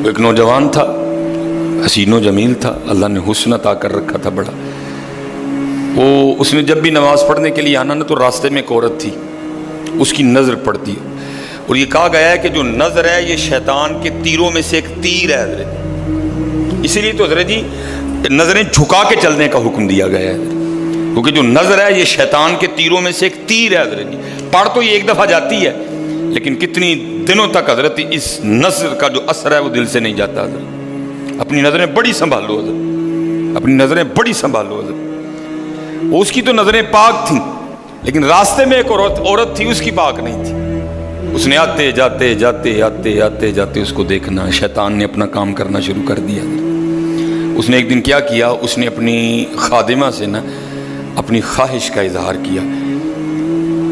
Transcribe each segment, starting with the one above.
وہ ایک نوجوان تھا، حسین و جمیل تھا، اللہ نے حسن عطا کر رکھا تھا بڑا۔ اس نے جب بھی نماز پڑھنے کے لیے آنا نا تو راستے میں ایک عورت تھی، اس کی نظر پڑتی، اور یہ کہا گیا ہے کہ جو نظر ہے یہ شیطان کے تیروں میں سے ایک تیر ہے حضرت، اسی لیے تو حضرت جی نظریں جھکا کے چلنے کا حکم دیا گیا ہے، کیونکہ جو نظر ہے یہ شیطان کے تیروں میں سے ایک تیر ہے حضرت جی۔ پڑھ تو یہ ایک دفعہ جاتی ہے لیکن کتنی دنوں تک حضرت اس نظر کا جو اثر ہے وہ دل سے نہیں جاتا حضرت۔ اپنی نظریں بڑی سنبھالو حضرت، اپنی نظریں بڑی سنبھالو حضرت۔ اس کی تو نظریں پاک تھیں لیکن راستے میں ایک عورت تھی، اس کی پاک نہیں تھی۔ اس نے آتے جاتے جاتے آتے آتے جاتے اس کو دیکھنا، شیطان نے اپنا کام کرنا شروع کر دیا۔ اس نے ایک دن کیا کیا، اس نے اپنی خادمہ سے نا اپنی خواہش کا اظہار کیا،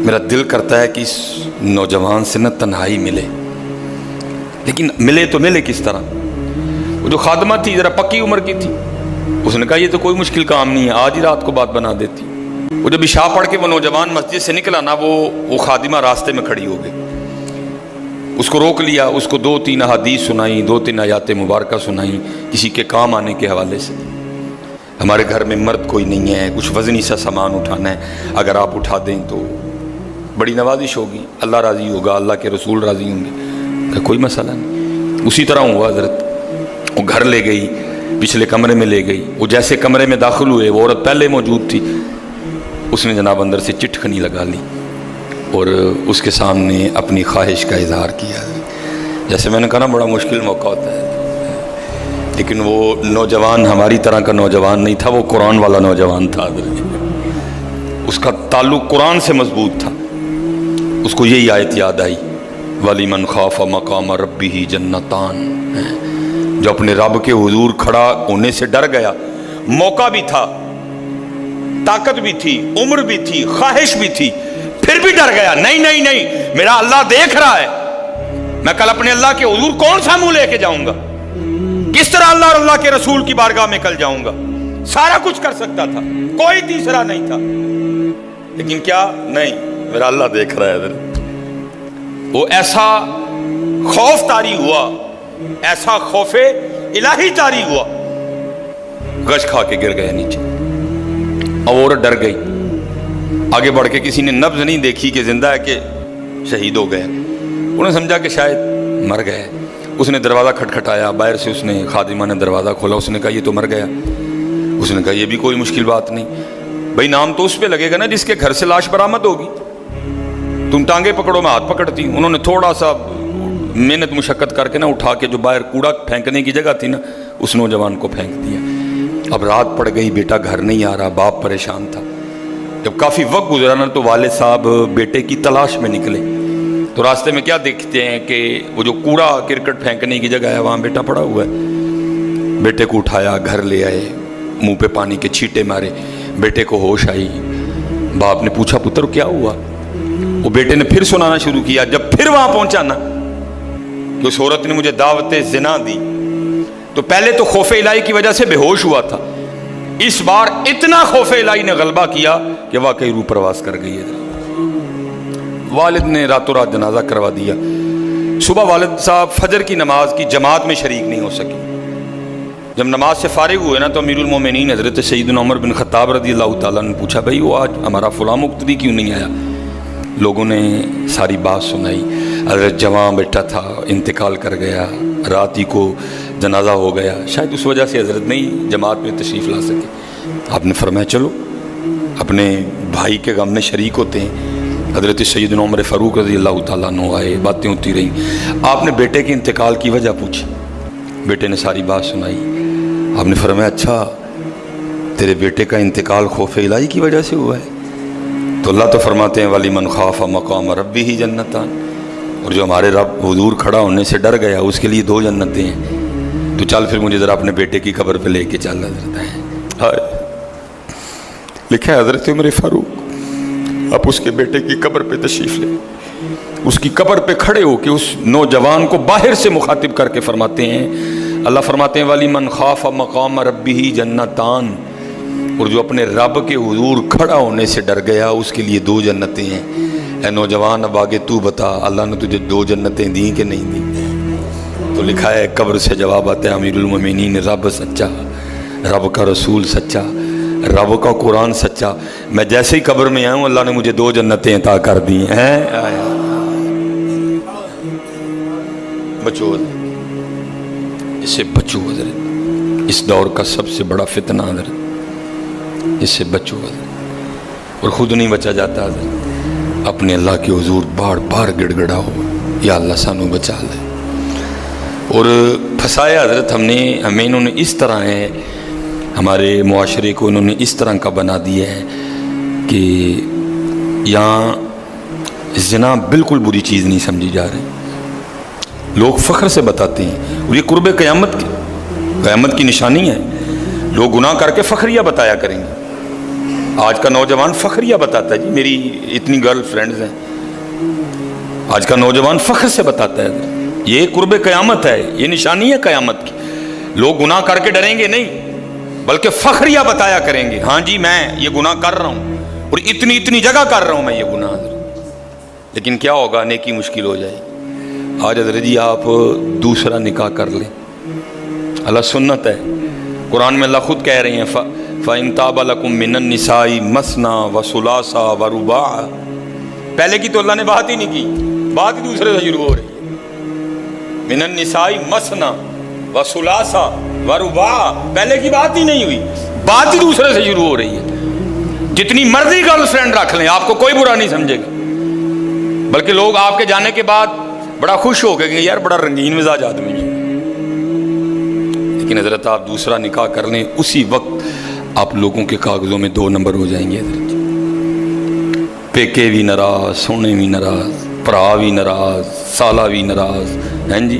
میرا دل کرتا ہے کہ اس نوجوان سے نا تنہائی ملے، لیکن ملے تو ملے کس طرح؟ وہ جو خادمہ تھی ذرا پکی عمر کی تھی، اس نے کہا یہ تو کوئی مشکل کام نہیں ہے، آج ہی رات کو بات بنا دیتی۔ وہ جب عشاء پڑھ کے وہ نوجوان مسجد سے نکلا نا، وہ خادمہ راستے میں کھڑی ہو گئی، اس کو روک لیا، اس کو 2-3 احادیث سنائیں، 2-3 آیات مبارکہ سنائیں کسی کے کام آنے کے حوالے سے۔ ہمارے گھر میں مرد کوئی نہیں ہے، کچھ وزنی سا سامان اٹھانا ہے، اگر آپ اٹھا دیں تو بڑی نوازش ہوگی، اللہ راضی ہوگا، اللہ کے رسول راضی ہوں گے، کہ کوئی مسئلہ نہیں۔ اسی طرح ہوا حضرت، وہ گھر لے گئی، پچھلے کمرے میں لے گئی، وہ جیسے کمرے میں داخل ہوئے وہ عورت پہلے موجود تھی، اس نے جناب اندر سے چٹکنی لگا لی اور اس کے سامنے اپنی خواہش کا اظہار کیا۔ جیسے میں نے کہا نا بڑا مشکل موقع ہوتا ہے، لیکن وہ نوجوان ہماری طرح کا نوجوان نہیں تھا، وہ قرآن والا نوجوان تھا، اس کا تعلق قرآن سے مضبوط تھا۔ اس کو یہی آیت یاد آئی، وَلِمَنْ خَافَ مَقَامَ رَبِّهِ جَنَّتَانِ، جو اپنے رب کے حضور کھڑا ہونے سے ڈر گیا، موقع بھی تھا، طاقت بھی تھی، عمر بھی تھی، خواہش بھی تھی، پھر بھی ڈر گیا، نہیں میرا اللہ دیکھ رہا ہے، میں کل اپنے اللہ کے حضور کون سا منہ لے کے جاؤں گا، کس طرح اللہ اور اللہ کے رسول کی بارگاہ میں کل جاؤں گا، سارا کچھ کر سکتا تھا، کوئی تیسرا نہیں تھا، لیکن کیا نہیں، میرا اللہ دیکھ رہا ہے حضرت۔ وہ ایسا خوف طاری ہوا، ایسا خوف الہی طاری ہوا، غش کھا کے گر گئے نیچے، اور عورت ڈر گئی، آگے بڑھ کے کسی نے نبض نہیں دیکھی کہ زندہ ہے کہ شہید ہو گئے، انہوں نے سمجھا کہ شاید مر گئے۔ اس نے دروازہ کھٹکھٹایا، باہر سے اس نے خادمہ نے دروازہ کھولا، اس نے کہا یہ تو مر گیا۔ اس نے کہا یہ بھی کوئی مشکل بات نہیں، بھائی نام تو اس پہ لگے گا نا جس کے گھر سے لاش برآمد ہوگی، تم ٹانگیں پکڑو میں ہاتھ پکڑتی۔ انہوں نے تھوڑا سا محنت مشقت کر کے نا اٹھا کے جو باہر کوڑا پھینکنے کی جگہ تھی نا اس نوجوان کو پھینک دیا۔ اب رات پڑ گئی، بیٹا گھر نہیں آ رہا، باپ پریشان تھا۔ جب کافی وقت گزرا نا تو والد صاحب بیٹے کی تلاش میں نکلے، تو راستے میں کیا دیکھتے ہیں کہ وہ جو کوڑا کرکٹ پھینکنے کی جگہ ہے وہاں بیٹا پڑا ہوا ہے۔ بیٹے کو اٹھایا، گھر لے آئے، منہ پہ پانی کے چھینٹے مارے، بیٹے کو ہوش آئی۔ باپ نے پوچھا پتر کیا ہوا؟ وہ بیٹے نے پھر سنانا شروع کیا۔ جب پھر وہاں پہنچا نا کہ اس عورت نے مجھے دعوت زنا دی، تو پہلے تو خوف الہی کی وجہ سے بے ہوش ہوا تھا، اس بار اتنا خوف الہی نے غلبہ کیا کہ واقعی روح پرواز کر گئی ہے۔ والد نے راتوں رات جنازہ کروا دیا۔ صبح والد صاحب فجر کی نماز کی جماعت میں شریک نہیں ہو سکے۔ جب نماز سے فارغ ہوئے نا تو امیر المومنین حضرت سیدنا عمر بن خطاب رضی اللہ تعالیٰ نے پوچھا بھائی وہ آج ہمارا فلاں مقتدی کیوں نہیں آیا؟ لوگوں نے ساری بات سنائی، حضرت جوان بیٹا تھا، انتقال کر گیا، رات ہی کو جنازہ ہو گیا، شاید اس وجہ سے حضرت نہیں جماعت میں تشریف لا سکے۔ آپ نے فرمایا چلو اپنے بھائی کے غم میں شریک ہوتے ہیں۔ حضرت سیدنا عمر فاروق رضی اللہ تعالیٰ عنہ آئے، باتیں ہوتی رہیں۔ آپ نے بیٹے کے انتقال کی وجہ پوچھی، بیٹے نے ساری بات سنائی۔ آپ نے فرمایا اچھا تیرے بیٹے کا انتقال خوف الہی کی وجہ سے ہوا ہے؟ تو اللہ تو فرماتے ہیں وَلِمَنْ خَافَ مَقَامَ رَبِّهِ جَنَّتَانِ، اور جو ہمارے رب حضور کھڑا ہونے سے ڈر گیا اس کے لیے 2 جنتیں ہیں۔ تو چل پھر مجھے ذرا اپنے بیٹے کی قبر پہ لے کے چل حضرت ہے۔ لکھا ہے حضرت عمر فاروق آپ اس کے بیٹے کی قبر پہ تشریف لے، اس کی قبر پہ کھڑے ہو کے اس نوجوان کو باہر سے مخاطب کر کے فرماتے ہیں، اللہ فرماتے ہیں وَلِمَنْ خَافَ مَقَامَ رَبِّهِ جَنَّتَانِ، اور جو اپنے رب کے حضور کھڑا ہونے سے ڈر گیا اس کے لیے 2 جنتیں ہیں۔ اے نوجوان اب آگے تو بتا اللہ نے تجھے 2 جنتیں دیں کہ نہیں دیں؟ تو تو لکھا ہے قبر سے جواب آتا ہے امیر المومنین رب سچا، رب کا رسول سچا، رب کا قرآن سچا۔ میں جیسے ہی قبر میں آؤں اللہ نے مجھے 2 جنتیں عطا کر دی ہیں۔ بچو اس سے بچو حضرت، اس دور کا سب سے بڑا فتنہ حضرت، اس سے بچو حضرت، اور خود نہیں بچا جاتا حضرت، اپنے اللہ کے حضور بار بار گڑ گڑاؤ یا اللہ سانو بچا لے۔ اور پھنسایا حضرت ہمیں انہوں نے اس طرح ہے، ہمارے معاشرے کو انہوں نے اس طرح کا بنا دیا ہے کہ یہاں زنا بالکل بری چیز نہیں سمجھی جا رہی، لوگ فخر سے بتاتے ہیں، اور یہ قرب قیامت کی نشانی ہے۔ لوگ گناہ کر کے فخریہ بتایا کریں گے۔ آج کا نوجوان فخریہ بتاتا ہے، جی میری اتنی گرل فرینڈز ہیں، آج کا نوجوان فخر سے بتاتا ہے۔ یہ قرب قیامت ہے، یہ نشانی ہے قیامت کی۔ لوگ گناہ کر کے ڈریں گے نہیں، بلکہ فخریہ بتایا کریں گے، ہاں جی میں یہ گناہ کر رہا ہوں اور اتنی جگہ کر رہا ہوں میں یہ گناہ۔ لیکن کیا ہوگا، نیکی مشکل ہو جائے گی۔ آج حضرت جی آپ دوسرا نکاح کر لیں، اللہ سنت ہے، قرآن میں اللہ خود کہہ رہے ہیں فَإِن تَابَ لَكُم مِّنَ النِّسَاءِ مَثْنَىٰ وَثُلَاثَ وَرُبَاعَ۔ پہلے کی تو اللہ نے بات ہی نہیں کی، بات ہی دوسرے سے شروع ہو رہی ہے۔ مِّنَ النِّسَاءِ مَثْنَىٰ وَثُلَاثَ وَرُبَاعَ، پہلے کی بات ہی نہیں ہوئی، بات ہی دوسرے سے شروع ہو رہی ہے۔ جتنی مرضی گرل فرینڈ رکھ لیں، آپ کو کوئی برا نہیں سمجھے گا، بلکہ لوگ آپ کے جانے کے بعد بڑا خوش ہو گئے کہ یار بڑا رنگین مزاج آدمی ہے۔ لیکن حضرت آپ دوسرا نکاح کر لیں، اسی وقت آپ لوگوں کے کاغذوں میں 2 نمبر ہو جائیں گے حضرت۔ پیکے بھی ناراض، سونے بھی ناراض، بھرا بھی ناراض، سالہ بھی ناراض، ہیں جی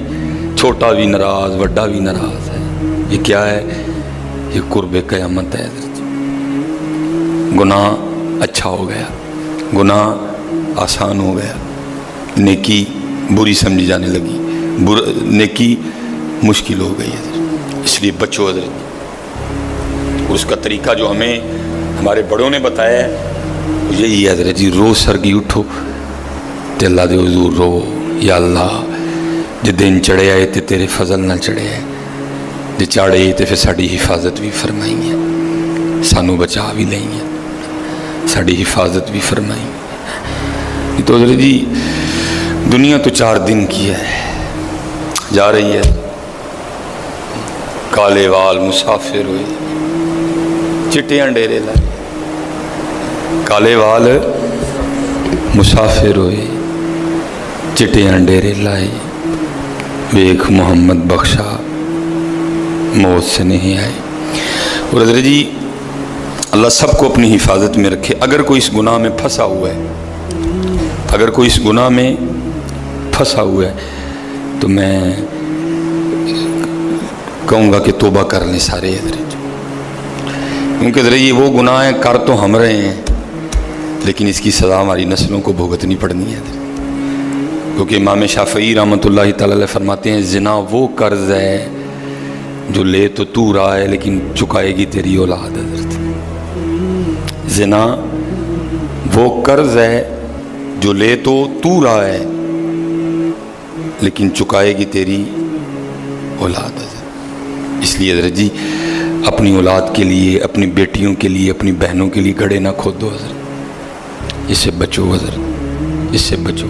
چھوٹا بھی ناراض، وڈا بھی ناراض ہے۔ یہ کیا ہے؟ یہ قرب قیامت ہے حضرت۔ گناہ اچھا ہو گیا، گناہ آسان ہو گیا، نیکی بری سمجھی جانے لگی، نیکی مشکل ہو گئی حضرت۔ اس لیے بچو حضرت، اور اس کا طریقہ جو ہمیں ہمارے بڑوں نے بتایا ہے یہی ہے حضرت جی، روز سرگی اٹھو تے اللہ دے حضور رو، یا اللہ جے دن چڑھے آئے تے تیرے فضل نہ چڑھے آئے، جے چاڑے تے پھر ساڑی حفاظت بھی فرمائیں گے، سانو بچا بھی لیں گے، ساڑی حفاظت بھی فرمائیں گے۔ تو حضرت جی دنیا تو 4 دن کی ہے، جا رہی ہے، کالے وال مسافر ہوئے، چٹیاں ڈیرے لائے، کالے وال مسافر ہوئے، چٹیاں ڈیرے لائے، ویکھ محمد بخشا موت سے نہیں آئے۔ اور حضرت جی اللہ سب کو اپنی حفاظت میں رکھے۔ اگر کوئی اس گناہ میں پھنسا ہوا ہے، اگر کوئی اس گناہ میں پھنسا ہوا ہے تو میں کہوں گا کہ توبہ کر لیں سارے حضرت، کیونکہ حضرت یہ وہ گناہ ہیں کر تو ہم رہے ہیں، لیکن اس کی سزا ہماری نسلوں کو بھگتنی پڑنی ہے حضرت۔ کیونکہ امام شافعی رحمۃ اللہ تعالی علیہ فرماتے ہیں زنا وہ قرض ہے جو لے تو رہا ہے لیکن چکائے گی تیری اولاد حضرت۔ زنا وہ قرض ہے جو لے تو رہا ہے لیکن چکائے گی تیری اولاد حضرت۔ اس لیے حضرت جی اپنی اولاد کے لیے، اپنی بیٹیوں کے لیے، اپنی بہنوں کے لیے گڑھے نہ کھودو حضرت، اس سے بچو حضرت، اس سے بچو۔